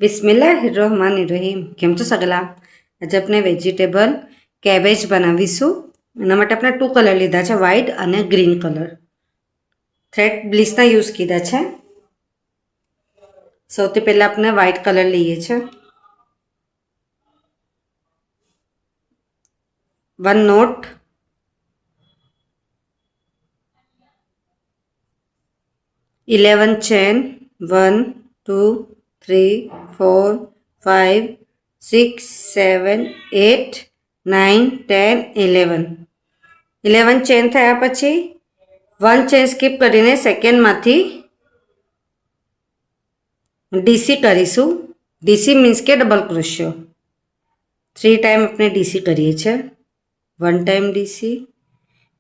બિસ્મિલ્લાહિર્રહમાનિર્રહીમ. કેમ છો સગલા? આજે આપણે વેજીટેબલ કેબેજ બનાવીશું. એના માટે આપણે 2 કલર લીધા છે, વ્હાઇટ અને ગ્રીન કલર. થ્રેડ બ્લિસના યુઝ કીધા છે. સૌથી પહેલાં આપણે વ્હાઇટ કલર લઈએ છીએ. 1 નોટ, 11 ચેન, 1 2 3 4 5 6 7 8 9 10 11 ચેન થયા પછી 1 ચેન સ્કીપ કરીને સેકન્ડમાંથી ડીસી કરીશું. ડીસી મીન્સ કે ડબલ ક્રોશિયો. 3 ટાઈમ આપણે ડીસી કરીએ છીએ. 1 ટાઈમ ડીસી,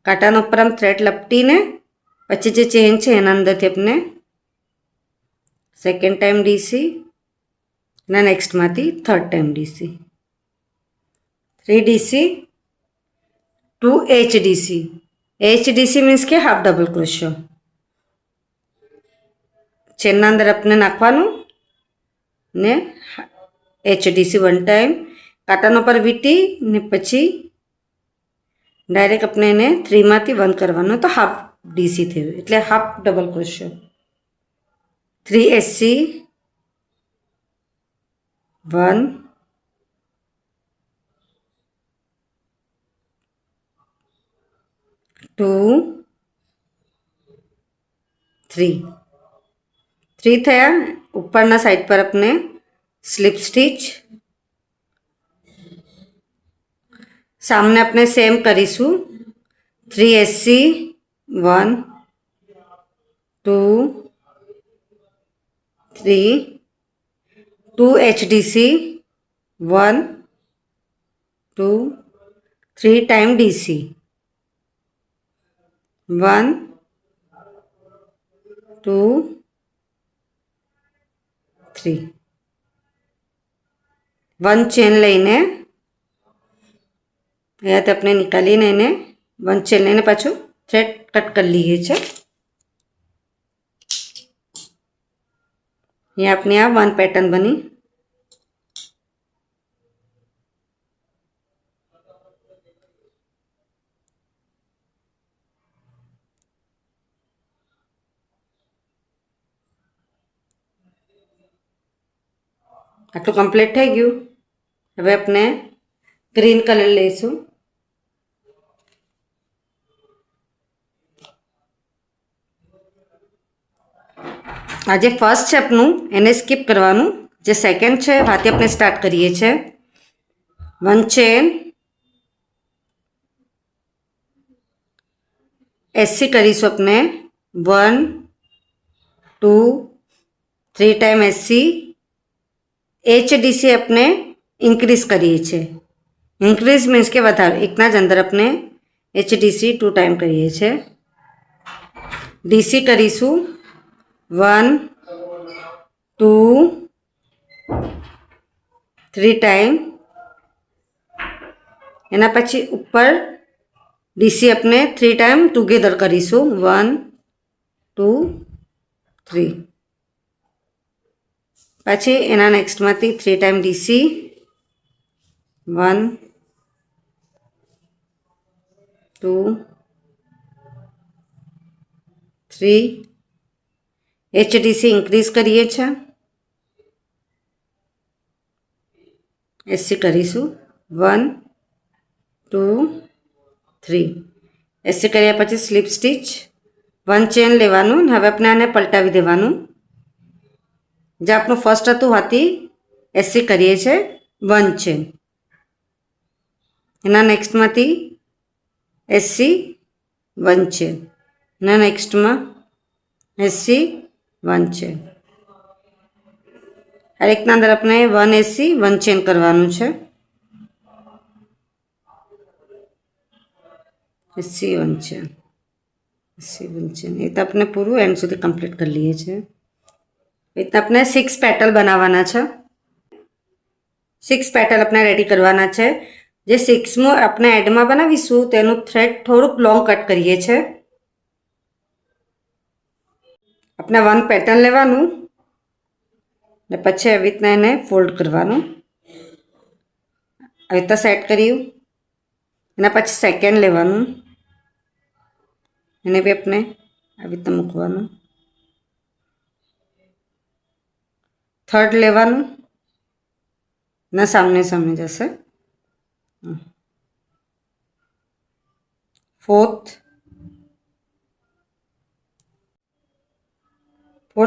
કાંટાના ઉપર આમ થ્રેડ લપટીને પછી જે ચેન છે એના અંદરથી આપણે સેકન્ડ ટાઈમ ડીસી અને નેક્સ્ટમાંથી third time DC. 3 DC, 2 HDC. HDC means કે હાફ ડબલ ક્રોશિયો. ચેનના અંદર આપણે નાખવાનું ને HDC 1 ટાઈમ, કાંટાના પર વીટી ને પછી ડાયરેક્ટ આપણે એને 3માંથી 1 કરવાનું, તો હાફ ડીસી થયું એટલે હાફ ડબલ ક્રોશિયો. 3 SC 1 2 3 થયા. ઉપરના સાઈડ પર આપણે સ્લીપ સ્ટીચ, સામને આપણે સેમ કરીશું. 3 SC 1 2 3 2 HDC 1 2 3 time DC 1 2 3 1 chain લઈને અહીંયાથી આપણે નીકાળીને એને 1 ચેન લઈને પાછું થ્રેડ કટ કરી લઈએ છીએ. અહીંયા આપણી આ 1 પેટર્ન બની. આટલું કમ્પ્લીટ થઈ ગયું. હવે આપણે ગ્રીન કલર લઈશું. આ જે ફર્સ્ટ છે આપનું એને સ્કીપ કરવાનું. જે સેકન્ડ છે વાથી આપણે સ્ટાર્ટ કરીએ છીએ. 1 ચેન, SC કરીશું આપણે 1 2 3 ટાઈમ SC. HDC આપણે ઇન્ક્રીઝ કરીએ છીએ. ઇન્ક્રીઝ મીન્સ કે વધારે, એકના જ અંદર આપણે HDC 2 ટાઈમ કરીએ છીએ. DC કરીશું 1 2 3 ટાઈમ. એના પછી ઉપર DC આપણે 3 ટાઈમ ટુગેધર કરીશું. 1 2 3. પછી એના નેક્સ્ટમાંથી 3 ટાઈમ DC 1 2 3. HDC ઇન્ક્રીઝ કરીએ છીએ. SC કરીશું 1 2 3. SC કર્યા પછી સ્લીપ સ્ટીચ 1 ચેન લેવાનું. હવે આપણે આને પલટાવી દેવાનું. જે આપણું ફર્સ્ટ હતું હાથી SC કરીએ છીએ 1 ચેન. એના નેક્સ્ટમાંથી SC 1 ચેન. એના નેક્સ્ટમાં SC 1 ચેન. હરેકના અંદર આપણે 1 SC 1 ચેન કરવાનું છે. SC 1 chain, SC 1 chain. એ તો આપણે પૂરું એન્ડ સુધી કમ્પ્લીટ કરી લઈએ છીએ. એ તો આપણે 6 પેટલ બનાવવાના છે. 6 પેટલ આપણે રેડી કરવાના છે. જે 6મું આપણે એડમાં બનાવીશું તેનું થ્રેડ થોડુંક લોંગ કટ કરીએ છીએ. આપણે 1 પેટર્ન લેવાનું ને પછી આવી રીતના એને ફોલ્ડ કરવાનું. આવી રીતના સેટ કર્યું. એના પછી સેકન્ડ લેવાનું, એને બી આપણે આવી રીતના મૂકવાનું. થર્ડ લેવાનું, ના સામને સામે જશે. ફોર્થ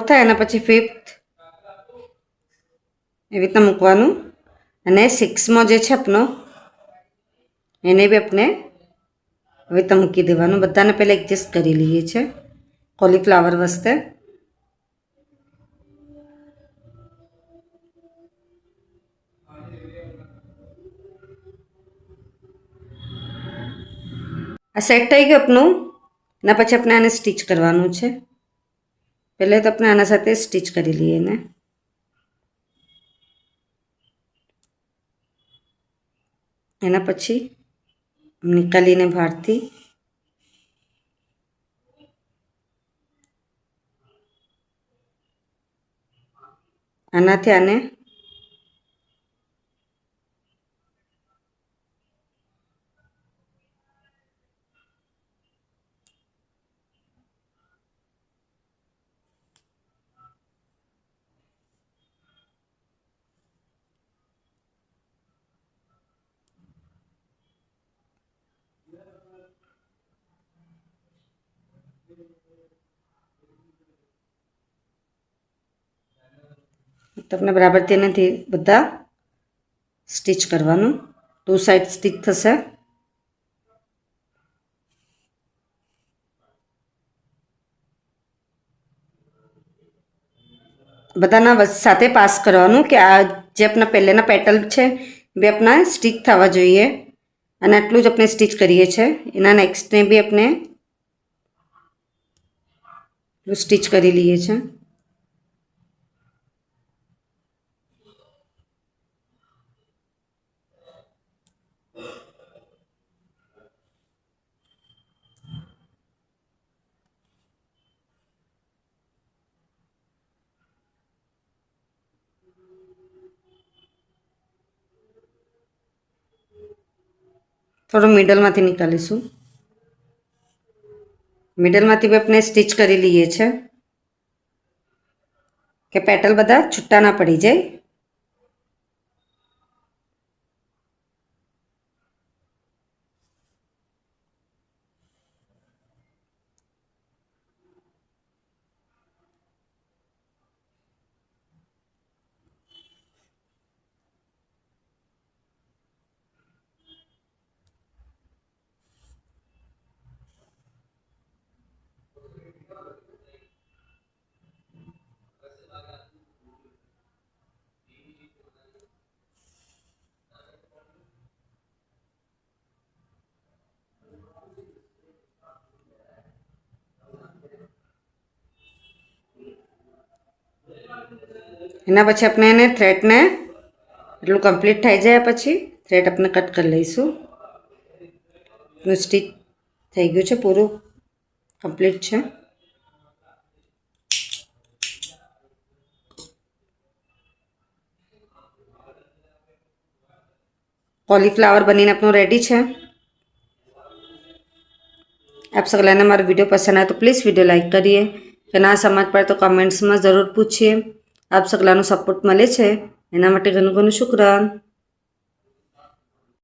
થાય એના પછી ફિફ્થ એવી રીતના મૂકવાનું. અને સિક્સમાં જે છે આપણો એને બી આપણે હવે તો મૂકી દેવાનું. બધાને પહેલાં એડજસ્ટ કરી લઈએ છે કોલીફ્લાવર વસ્તે. આ સેટ થઈ ગયું આપણું. એના પછી આપણે આને સ્ટીચ કરવાનું છે. પહેલાં તો આપણે આના સાથે સ્ટીચ કરી લઈએ એને. એના પછી નીકાળીને બહારથી આનાથી આને તમને બરાબર તેનાથી બધા સ્ટીચ કરવાનું. 2 સાઈડ સ્ટીચ થશે. બધાના સાથે પાસ કરવાનું કે આ જે આપણા પહેલાંના પેટલ છે બે આપણા સ્ટીચ થવા જોઈએ. અને આટલું જ આપણે સ્ટીચ કરીએ છીએ. એના નેક્સ્ટને બી આપણે સ્ટીચ કરી લઈએ છીએ. થોડું મિડલમાંથી નીકાળીશું. મિડલમાંથી બી આપણે સ્ટીચ કરી લઈએ છીએ કે પેટલ બધા છૂટા ના પડી જાય. એના પછી આપણે એને થ્રેડને એટલું કમ્પ્લીટ થઈ જાય પછી થ્રેડ આપણે કટ કરી લઈશું. એનું સ્ટીચ થઈ ગયું છે, પૂરું કમ્પ્લીટ છે. કોલીફ્લાવર બનીને આપણું રેડી છે. आप सगला ने हमारा वीडियो पसंद आए तो प्लीज़ वीडियो लाइक करिए. कि ना समझ पड़े तो कमेंट्स में ज़रूर पूछिए. आप सगला सपोर्ट मळे छे एना माटे घणुं घणुं शुक्रान.